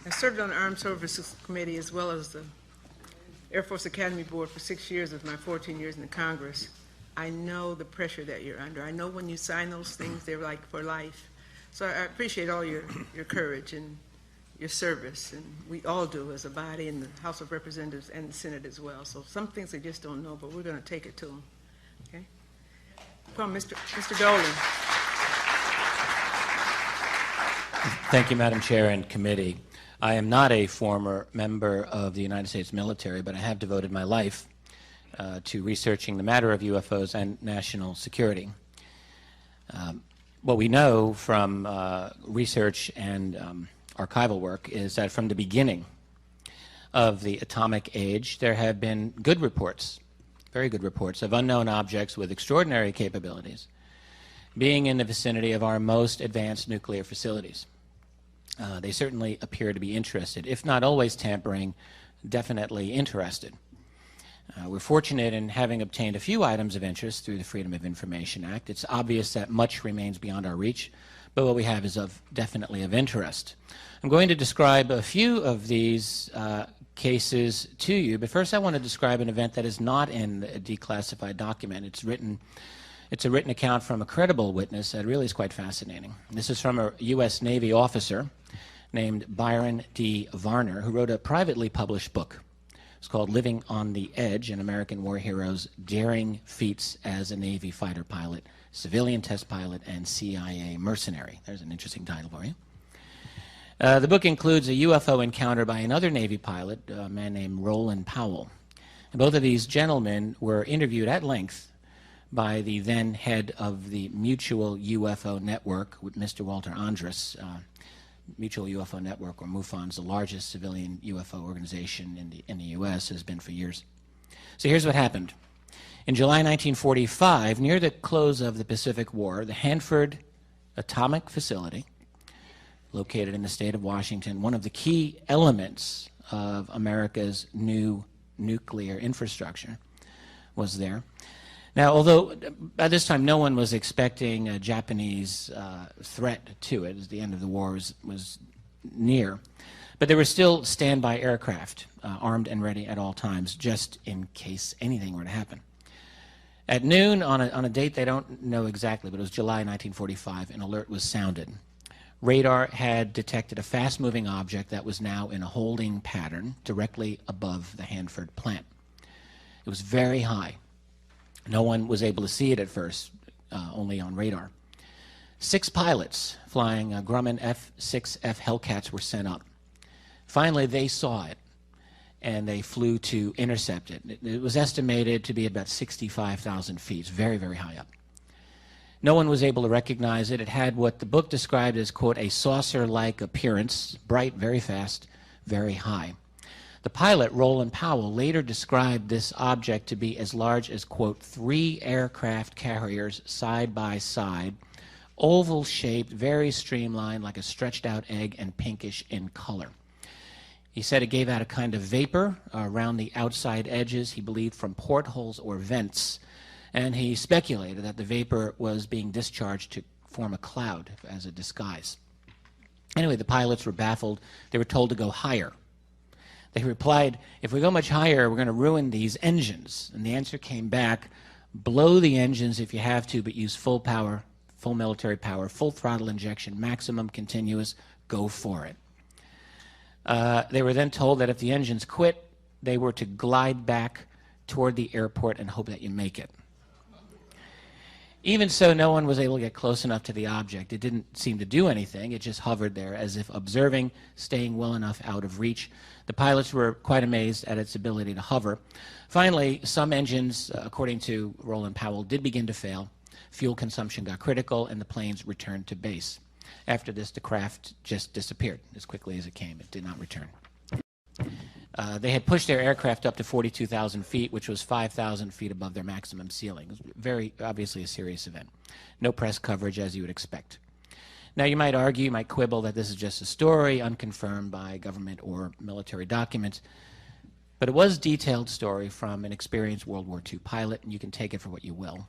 I served on the Armed Services Committee as well as the Air Force Academy Board for 6 years of my 14 years in the Congress. I know the pressure that you're under. I know when you sign those things, they're like for life. So I appreciate all your courage and your service, and we all do as a body in the House of Representatives and the Senate as well. So some things they just don't know, but we're going to take it to them. Okay? Come on, Mr. Dolan. Thank you, Madam Chair and committee. I am not a former member of the United States military, but I have devoted my life to researching the matter of UFOs and national security. What we know from research and archival work is that from the beginning of the atomic age, there have been good reports, very good reports, of unknown objects with extraordinary capabilities being in the vicinity of our most advanced nuclear facilities. They certainly appear to be interested, if not always tampering, definitely interested. We're fortunate in having obtained a few items of interest through the Freedom of Information Act. It's obvious that much remains beyond our reach, but what we have is definitely of interest. I'm going to describe a few of these cases to you, but first I want to describe an event that is not in a declassified document. It's a written account from a credible witness that really is quite fascinating. This is from a U.S. Navy officer named Byron D. Varner, who wrote a privately published book. It's called Living on the Edge, an American War Hero's Daring Feats as a Navy Fighter Pilot, Civilian Test Pilot, and CIA Mercenary. There's an interesting title for you. The book includes a UFO encounter by another Navy pilot, a man named Rowland Powell. And both of these gentlemen were interviewed at length by the then head of the Mutual UFO Network, with Mr. Walter Andrus. Mutual UFO Network, or MUFON, is the largest civilian UFO organization in the U.S., has been for years. So here's what happened. In July 1945, near the close of the Pacific War, the Hanford Atomic Facility, located in the state of Washington, one of the key elements of America's new nuclear infrastructure, was there. Now, although by this time no one was expecting a Japanese threat to it, as the end of the war was near, but there were still standby aircraft, armed and ready at all times, just in case anything were to happen. At noon, on a date they don't know exactly, but it was July 1945, an alert was sounded. Radar had detected a fast-moving object that was now in a holding pattern directly above the Hanford plant. It was very high. No one was able to see it at first, only on radar. 6 pilots flying Grumman F6F Hellcats were sent up. Finally, they saw it, and they flew to intercept it. It was estimated to be about 65,000 feet, very, very high up. No one was able to recognize it. It had what the book described as, quote, a saucer-like appearance, bright, very fast, very high. The pilot, Rowland Powell, later described this object to be as large as, quote, 3 aircraft carriers side by side, oval-shaped, very streamlined, like a stretched-out egg, and pinkish in color. He said it gave out a kind of vapor around the outside edges, he believed from portholes or vents, and he speculated that the vapor was being discharged to form a cloud as a disguise. Anyway, the pilots were baffled. They were told to go higher. They replied, if we go much higher, we're going to ruin these engines. And the answer came back, blow the engines if you have to, but use full power, full military power, full throttle injection, maximum continuous, go for it. They were then told that if the engines quit, they were to glide back toward the airport and hope that you make it. Even so, no one was able to get close enough to the object. It didn't seem to do anything. It just hovered there as if observing, staying well enough out of reach. The pilots were quite amazed at its ability to hover. Finally, some engines, according to Rowland Powell, did begin to fail. Fuel consumption got critical, and the planes returned to base. After this, the craft just disappeared as quickly as it came. It did not return. They had pushed their aircraft up to 42,000 feet, which was 5,000 feet above their maximum ceiling. It was very obviously a serious event. No press coverage, as you would expect. Now, you might argue, you might quibble that this is just a story unconfirmed by government or military documents, but it was a detailed story from an experienced World War II pilot, and you can take it for what you will.